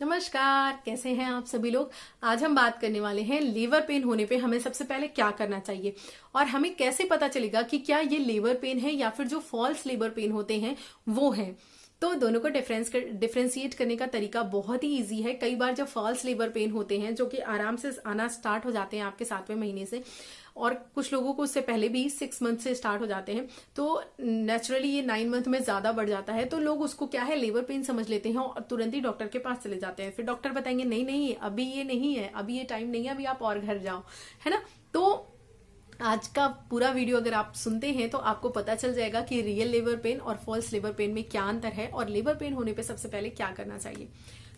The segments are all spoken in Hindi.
नमस्कार, कैसे हैं आप सभी लोग। आज हम बात करने वाले हैं लीवर पेन होने पे हमें सबसे पहले क्या करना चाहिए और हमें कैसे पता चलेगा कि क्या ये लीवर पेन है या फिर जो फॉल्स लीवर पेन होते हैं वो है। तो दोनों को डिफ्रेंशिएट करने का तरीका बहुत ही इजी है। कई बार जब फॉल्स लीवर पेन होते हैं जो कि आराम से आना स्टार्ट हो जाते हैं आपके 7वें महीने से, और कुछ लोगों को उससे पहले भी 6 मंथ से स्टार्ट हो जाते हैं, तो नेचुरली ये 9 मंथ में ज्यादा बढ़ जाता है, तो लोग उसको क्या है लीवर पेन समझ लेते हैं और तुरंत ही डॉक्टर के पास चले जाते हैं। फिर डॉक्टर बताएंगे नहीं नहीं अभी ये नहीं है, अभी ये टाइम नहीं है, अभी आप और घर जाओ, है ना। तो आज का पूरा वीडियो अगर आप सुनते हैं तो आपको पता चल जाएगा कि रियल लेबर पेन और फॉल्स लेबर पेन में क्या अंतर है और लेबर पेन होने पे सबसे पहले क्या करना चाहिए।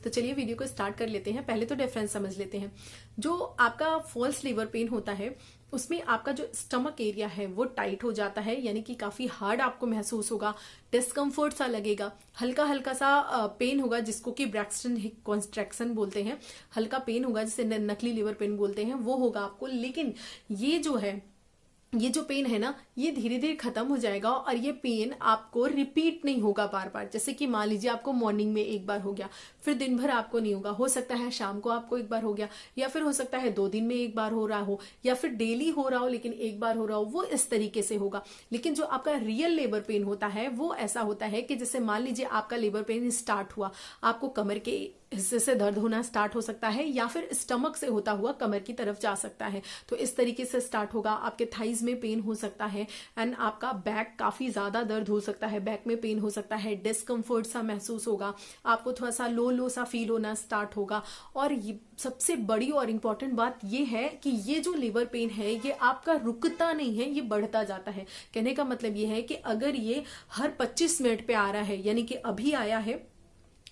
तो चलिए वीडियो को स्टार्ट कर लेते हैं। पहले तो डिफरेंस समझ लेते हैं। जो आपका फॉल्स लेबर पेन होता है उसमें आपका जो स्टमक एरिया है वो टाइट हो जाता है, यानी कि काफी हार्ड आपको महसूस होगा, डिस्कम्फर्ट सा लगेगा, हल्का हल्का सा पेन होगा जिसको कि ब्रैक्सटन हिप कॉन्ट्रैक्शन बोलते हैं। हल्का पेन होगा जिसे नकली लिवर पेन बोलते हैं, वो होगा आपको। लेकिन ये जो पेन है ना, ये धीरे धीरे खत्म हो जाएगा और ये पेन आपको रिपीट नहीं होगा बार बार। जैसे कि मान लीजिए आपको मॉर्निंग में एक बार हो गया, फिर दिन भर आपको नहीं होगा, हो सकता है शाम को आपको एक बार हो गया, या फिर हो सकता है 2 दिन में एक बार हो रहा हो, या फिर डेली हो रहा हो लेकिन एक बार हो रहा हो, वो इस तरीके से होगा। लेकिन जो आपका रियल लेबर पेन होता है वो ऐसा होता है कि जैसे मान लीजिए आपका लेबर पेन स्टार्ट हुआ, आपको कमर के हिस्से से दर्द होना स्टार्ट हो सकता है या फिर स्टमक से होता हुआ कमर की तरफ जा सकता है। तो इस तरीके से स्टार्ट होगा। आपके थाइज में पेन हो सकता है एंड आपका बैक काफी ज्यादा दर्द हो सकता है, बैक में पेन हो सकता है, डिस्कम्फर्ट सा महसूस होगा, आपको थोड़ा सा लो लो सा फील होना स्टार्ट होगा। और ये सबसे बड़ी और इम्पोर्टेंट बात ये है कि ये जो लीवर पेन है ये आपका रुकता नहीं है, ये बढ़ता जाता है। कहने का मतलब ये है कि अगर ये हर 25 मिनट पे आ रहा है, यानी कि अभी आया है,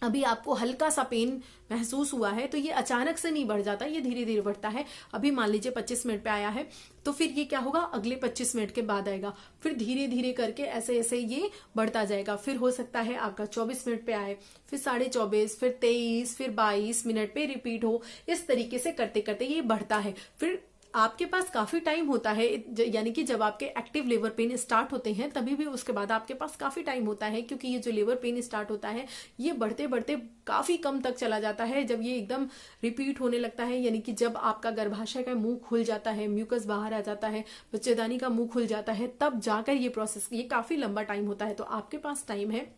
अभी आपको हल्का सा पेन महसूस हुआ है, तो ये अचानक से नहीं बढ़ जाता, ये धीरे धीरे बढ़ता है। अभी मान लीजिए 25 मिनट पे आया है, तो फिर ये क्या होगा, अगले 25 मिनट के बाद आएगा, फिर धीरे धीरे करके ऐसे ऐसे ये बढ़ता जाएगा। फिर हो सकता है आपका 24 मिनट पे आए, फिर 24.5, फिर 23, फिर 22 मिनट पे रिपीट हो। इस तरीके से करते करते ये बढ़ता है। फिर आपके पास काफी टाइम होता है, यानी कि जब आपके एक्टिव लेबर पेन स्टार्ट होते हैं तभी भी उसके बाद आपके पास काफी टाइम होता है, क्योंकि ये जो लेबर पेन स्टार्ट होता है ये बढ़ते बढ़ते काफी कम तक चला जाता है। जब ये एकदम रिपीट होने लगता है, यानी कि जब आपका गर्भाशय का मुंह खुल जाता है, म्यूकस बाहर आ जाता है, बच्चेदानी का मुंह खुल जाता है, तब जाकर ये प्रोसेस, ये काफी लंबा टाइम होता है। तो आपके पास टाइम है।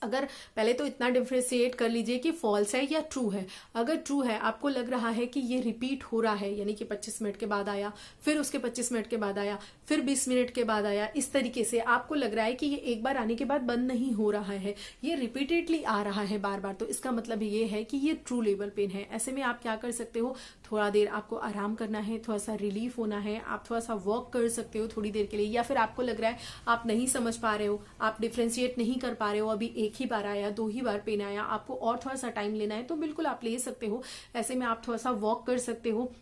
अगर पहले तो इतना डिफ्रेंशिएट कर लीजिए कि फॉल्स है या ट्रू है। अगर ट्रू है, आपको लग रहा है कि ये रिपीट हो रहा है, यानी कि 25 मिनट के बाद आया, फिर उसके 25 मिनट के बाद आया, फिर 20 मिनट के बाद आया, इस तरीके से आपको लग रहा है कि ये एक बार आने के बाद बंद नहीं हो रहा है, ये रिपीटेडली आ रहा है बार बार, तो इसका मतलब ये है कि ये ट्रू लेबर पेन है। ऐसे में आप क्या कर सकते हो, थोड़ा देर आपको आराम करना है, थोड़ा सा रिलीफ होना है, आप थोड़ा सा वॉक कर सकते हो थोड़ी देर के लिए, या फिर आपको लग रहा है आप नहीं समझ पा रहे हो, आप डिफ्रेंशिएट नहीं कर पा रहे हो, अभी एक ही बार आया, 2 ही बार पेन आया, आपको और थोड़ा सा टाइम लेना है, तो बिल्कुल आप ले सकते हो। ऐसे में आप थोड़ा सा वॉक कर सकते हो।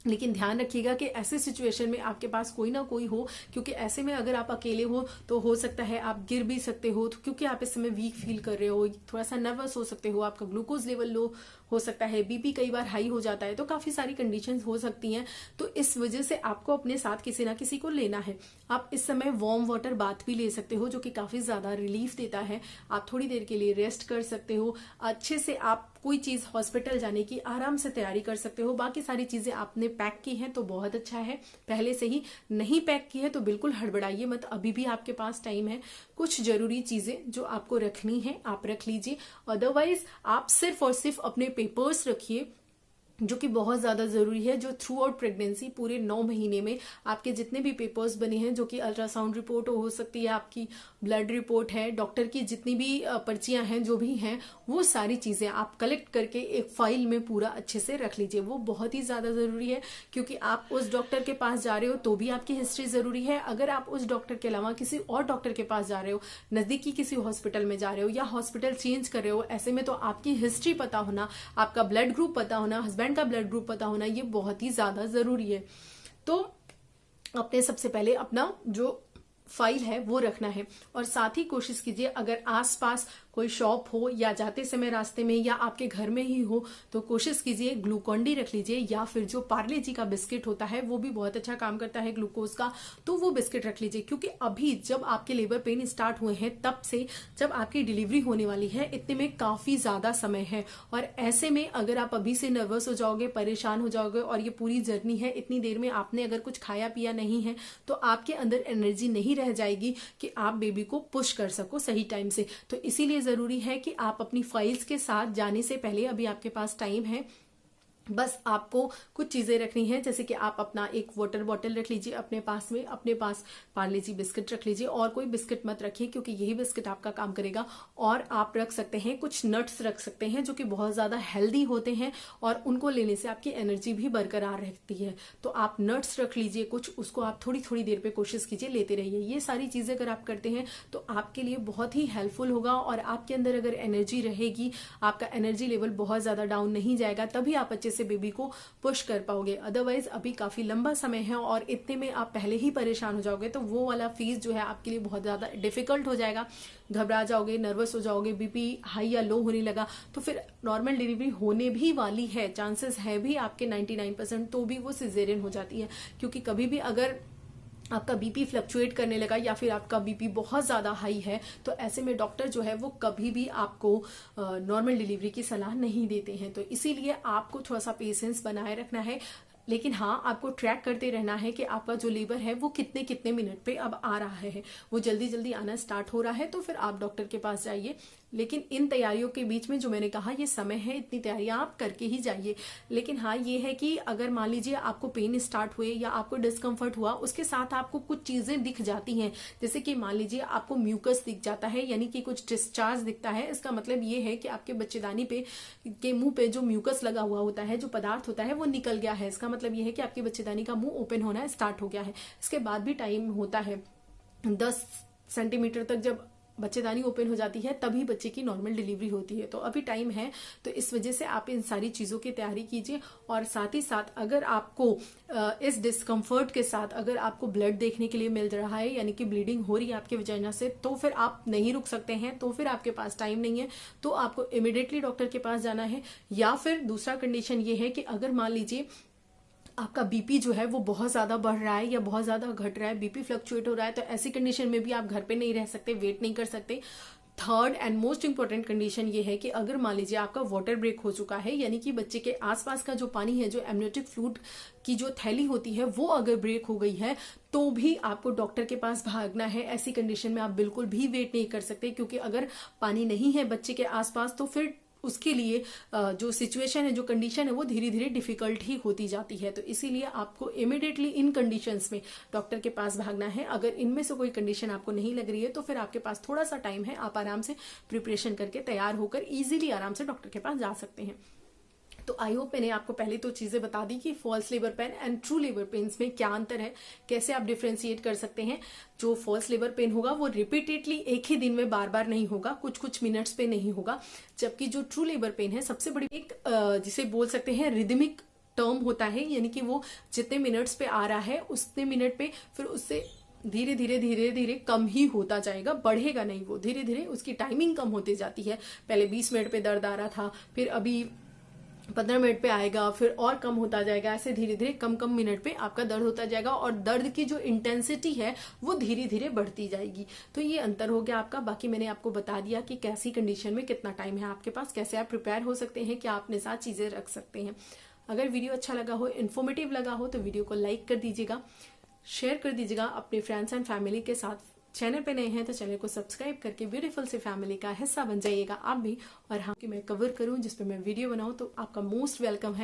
लेकिन ध्यान रखिएगा कि ऐसे सिचुएशन में आपके पास कोई ना कोई हो, क्योंकि ऐसे में अगर आप अकेले हो तो हो सकता है आप गिर भी सकते हो, तो क्योंकि आप इस समय वीक फील कर रहे हो, थोड़ा सा नर्वस हो सकते हो, आपका ग्लूकोज लेवल लो हो सकता है, बीपी कई बार हाई हो जाता है, तो काफी सारी कंडीशंस हो सकती हैं। तो इस वजह से आपको अपने साथ किसी ना किसी को लेना है। आप इस समय वार्म वाटर बाथ भी ले सकते हो, जो कि काफी ज्यादा रिलीफ देता है। आप थोड़ी देर के लिए रेस्ट कर सकते हो। अच्छे से आप कोई चीज हॉस्पिटल जाने की आराम से तैयारी कर सकते हो। बाकी सारी चीजें आपने पैक की हैं तो बहुत अच्छा है, पहले से ही। नहीं पैक की है तो बिल्कुल हड़बड़ाइए मत, अभी भी आपके पास टाइम है। कुछ जरूरी चीजें जो आपको रखनी है आप रख लीजिए, अदरवाइज आप सिर्फ और सिर्फ अपने पेपर्स रखिए, जो कि बहुत ज्यादा जरूरी है। जो थ्रू आउट प्रेगनेंसी पूरे 9 महीने में आपके जितने भी पेपर्स बने हैं, जो कि अल्ट्रासाउंड रिपोर्ट हो सकती है, आपकी ब्लड रिपोर्ट है, डॉक्टर की जितनी भी पर्चियां हैं, जो भी हैं, वो सारी चीजें आप कलेक्ट करके एक फाइल में पूरा अच्छे से रख लीजिए। वो बहुत ही ज्यादा जरूरी है, क्योंकि आप उस डॉक्टर के पास जा रहे हो तो भी आपकी हिस्ट्री जरूरी है। अगर आप उस डॉक्टर के अलावा किसी और डॉक्टर के पास जा रहे हो, नजदीकी किसी हॉस्पिटल में जा रहे हो या हॉस्पिटल चेंज कर रहे हो, ऐसे में तो आपकी हिस्ट्री पता होना, आपका ब्लड ग्रुप पता होना, हस्बैंड का ब्लड ग्रुप पता होना, ये बहुत ही ज्यादा जरूरी है। तो अपने सबसे पहले अपना जो फाइल है वो रखना है, और साथ ही कोशिश कीजिए अगर आसपास कोई शॉप हो या जाते समय रास्ते में या आपके घर में ही हो तो कोशिश कीजिए ग्लूकॉन-डी रख लीजिए, या फिर जो पार्ले जी का बिस्किट होता है वो भी बहुत अच्छा काम करता है ग्लूकोज का, तो वो बिस्किट रख लीजिए। क्योंकि अभी जब आपके लेबर पेन स्टार्ट हुए हैं तब से जब आपकी डिलीवरी होने वाली है इतने में काफी ज्यादा समय है, और ऐसे में अगर आप अभी से नर्वस हो जाओगे, परेशान हो जाओगे, और ये पूरी जर्नी है, इतनी देर में आपने अगर कुछ खाया पिया नहीं है तो आपके अंदर एनर्जी नहीं रह जाएगी कि आप बेबी को पुश कर सको सही टाइम से। तो इसीलिए जरूरी है कि आप अपनी फाइल्स के साथ जाने से पहले, अभी आपके पास टाइम है, बस आपको कुछ चीजें रखनी है, जैसे कि आप अपना एक वाटर बॉटल रख लीजिए अपने पास में, अपने पास पार्ले जी बिस्किट रख लीजिए, और कोई बिस्किट मत रखिए क्योंकि यही बिस्किट आपका काम करेगा। और आप रख सकते हैं कुछ नट्स रख सकते हैं जो कि बहुत ज्यादा हेल्दी होते हैं और उनको लेने से आपकी एनर्जी भी बरकरार रहती है। तो आप नट्स रख लीजिए कुछ, उसको आप थोड़ी थोड़ी देर पे कोशिश कीजिए लेते रहिए। ये सारी चीजें अगर आप करते हैं तो आपके लिए बहुत ही हेल्पफुल होगा, और आपके अंदर अगर एनर्जी रहेगी, आपका एनर्जी लेवल बहुत ज्यादा डाउन नहीं जाएगा, तभी आप अच्छे से बेबी को पुश कर पाओगे। अदरवाइज अभी काफी लंबा समय है और इतने में आप पहले ही परेशान हो जाओगे तो वो वाला फेज जो है आपके लिए बहुत ज्यादा डिफिकल्ट हो जाएगा, घबरा जाओगे, नर्वस हो जाओगे, बीपी हाई या लो होने लगा तो फिर नॉर्मल डिलीवरी होने भी वाली है, चांसेस है भी आपके 99%, तो भी वो सिजेरियन हो जाती है। क्योंकि कभी भी अगर आपका बीपी फ्लक्चुएट करने लगा या फिर आपका बीपी बहुत ज्यादा हाई है तो ऐसे में डॉक्टर जो है वो कभी भी आपको नॉर्मल डिलीवरी की सलाह नहीं देते हैं। तो इसीलिए आपको थोड़ा सा पेशेंस बनाए रखना है, लेकिन हाँ आपको ट्रैक करते रहना है कि आपका जो लेबर है वो कितने कितने मिनट पे अब आ रहा है, वो जल्दी जल्दी आना स्टार्ट हो रहा है तो फिर आप डॉक्टर के पास जाइए। लेकिन इन तैयारियों के बीच में जो मैंने कहा ये समय है, इतनी तैयारियां आप करके ही जाइए। लेकिन हाँ ये है कि अगर मान लीजिए आपको पेन स्टार्ट हुए या आपको डिस्कम्फर्ट हुआ, उसके साथ आपको कुछ चीजें दिख जाती हैं, जैसे कि मान लीजिए आपको म्यूकस दिख जाता है, यानी कि कुछ डिस्चार्ज दिखता है, इसका मतलब ये है कि आपके बच्चेदानी पे के मुंह पे जो म्यूकस लगा हुआ होता है, जो पदार्थ होता है वो निकल गया है। इसका मतलब ये है कि आपके बच्चेदानी का मुंह ओपन होना स्टार्ट हो गया है। इसके बाद भी टाइम होता है 10 सेंटीमीटर तक, जब बच्चेदानी ओपन हो जाती है तभी बच्चे की नॉर्मल डिलीवरी होती है, तो अभी टाइम है। तो इस वजह से आप इन सारी चीजों की तैयारी कीजिए। और साथ ही साथ अगर आपको इस डिस्कम्फर्ट के साथ अगर आपको ब्लड देखने के लिए मिल रहा है, यानी कि ब्लीडिंग हो रही है आपके वजाइना से, तो फिर आप नहीं रुक सकते हैं, तो फिर आपके पास टाइम नहीं है, तो आपको इमिडिएटली डॉक्टर के पास जाना है। या फिर दूसरा कंडीशन ये है कि अगर मान लीजिए आपका बीपी जो है वो बहुत ज्यादा बढ़ रहा है या बहुत ज्यादा घट रहा है, बीपी फ्लक्चुएट हो रहा है, तो ऐसी कंडीशन में भी आप घर पे नहीं रह सकते, वेट नहीं कर सकते। Third and most important condition ये है कि अगर मान लीजिए आपका वाटर ब्रेक हो चुका है, यानी कि बच्चे के आसपास का जो पानी है, जो एमनियोटिक फ्लूइड की जो थैली होती है वो अगर ब्रेक हो गई है, तो भी आपको डॉक्टर के पास भागना है। ऐसी कंडीशन में आप बिल्कुल भी वेट नहीं कर सकते, क्योंकि अगर पानी नहीं है बच्चे के आसपास तो फिर उसके लिए जो सिचुएशन है, जो कंडीशन है, वो धीरे धीरे डिफिकल्ट ही होती जाती है। तो इसीलिए आपको इमिडिएटली इन कंडीशंस में डॉक्टर के पास भागना है। अगर इनमें से कोई कंडीशन आपको नहीं लग रही है तो फिर आपके पास थोड़ा सा टाइम है, आप आराम से प्रिपरेशन करके तैयार होकर इजीली आराम से डॉक्टर के पास जा सकते हैं। तो आई होप मैंने आपको पहले तो चीजें बता दी कि false labour pain and true labour pains में क्या अंतर है, कैसे आप डिफ्रेंशिएट कर सकते हैं। जो फॉल्स लेबर पेन होगा वो रिपीटेडली एक ही दिन में बार बार नहीं होगा, कुछ कुछ मिनट्स पे नहीं होगा, जबकि जो ट्रू लेबर पेन है सबसे बड़ी एक जिसे बोल सकते हैं रिदमिक टर्म होता है, यानी कि वो जितने मिनट्स पे आ रहा है उतने मिनट पे फिर उससे धीरे धीरे धीरे धीरे कम ही होता जाएगा, बढ़ेगा नहीं, वो धीरे धीरे उसकी टाइमिंग कम होती जाती है। पहले 20 मिनट पे दर्द आ रहा था, फिर अभी 15 मिनट पे आएगा, फिर और कम होता जाएगा, ऐसे धीरे धीरे कम कम मिनट पे आपका दर्द होता जाएगा, और दर्द की जो इंटेंसिटी है वो धीरे धीरे बढ़ती जाएगी। तो ये अंतर हो गया आपका। बाकी मैंने आपको बता दिया कि कैसी कंडीशन में कितना टाइम है आपके पास, कैसे आप प्रिपेयर हो सकते हैं, क्या अपने साथ चीजें रख सकते हैं। अगर वीडियो अच्छा लगा हो, इन्फॉर्मेटिव लगा हो, तो वीडियो को लाइक कर दीजिएगा, शेयर कर दीजिएगा अपने फ्रेंड्स एंड फैमिली के साथ। चैनल पे नए हैं तो चैनल को सब्सक्राइब करके ब्यूटीफुल से फैमिली का हिस्सा बन जाइएगा आप भी। और हाँ कि मैं कवर करूं, जिसपे मैं वीडियो बनाऊं, तो आपका मोस्ट वेलकम है।